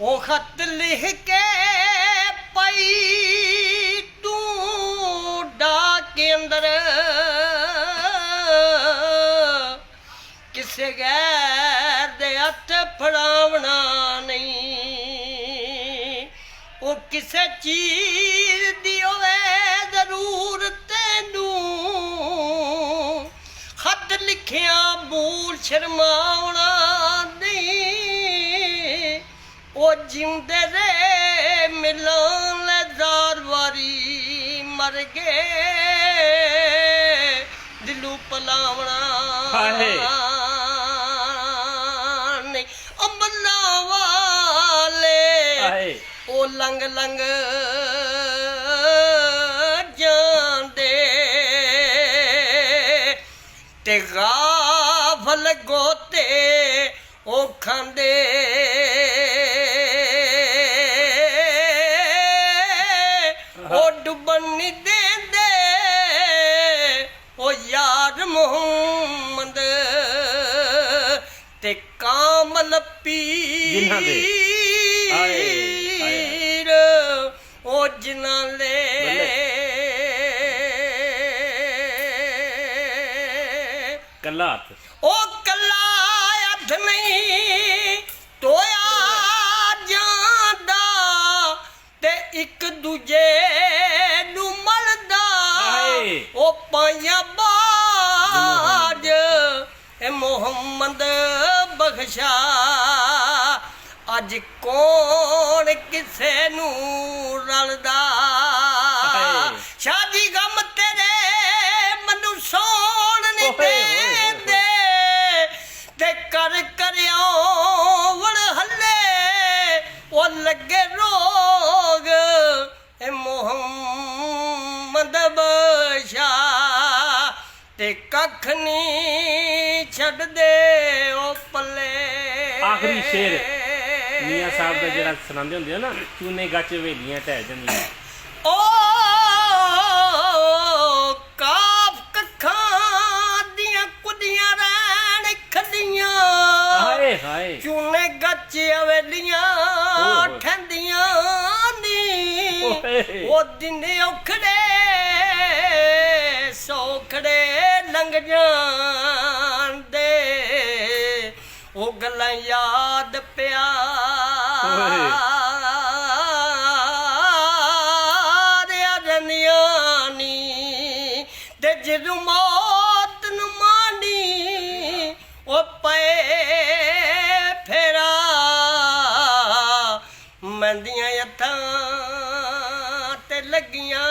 ओ खत लिख के पई तू डाक के अंदर किसे गैर दे हथ फड़ावना नहीं। ओ किसे चीज दी होवे जरूर तेनू खत लिखिया भूल शर्मावना नहीं। ओ जिंदे रे मिलन जार वारी मर गए दिलू पलावना नहीं। अमला वाले ओ लंग लंग जांदे ते गाफल गोते ओ खांदे ओ डुबन नहीं देंदे ओ यार मोहम्मद ते कामल पीर ओ जिन्ना ले कला ओ कला हथ नहीं टोया जांदा ते एक दूजे नू मलदा ओ पाइया बाज ए मोहम्मद बख्शा अज कौन किसे नू रलदा। शादी गम तेरे मनु सोन नहीं देंदे ते कर करियो वड़ हल्ले ओ लगे रोग ए मोहम्मद बख्शा ते कख नहीं छड़ दे ओ पल्ले। आखिरी शेर मियां साहब का जरा सुनाते होंगे ना चूने गच वेलियां ढह जांदियां ओ काफ कखां दियां कुदियां रैन खदियां चूने गच हवेलियां ठंदियां नी। ओ दिन औखड़े सौखड़े लंघ जांदे ओ गल्लां याद प्या ते जदों मौत नू मानी ओ पे फेरा मैंदियां हत्थां ते लगियां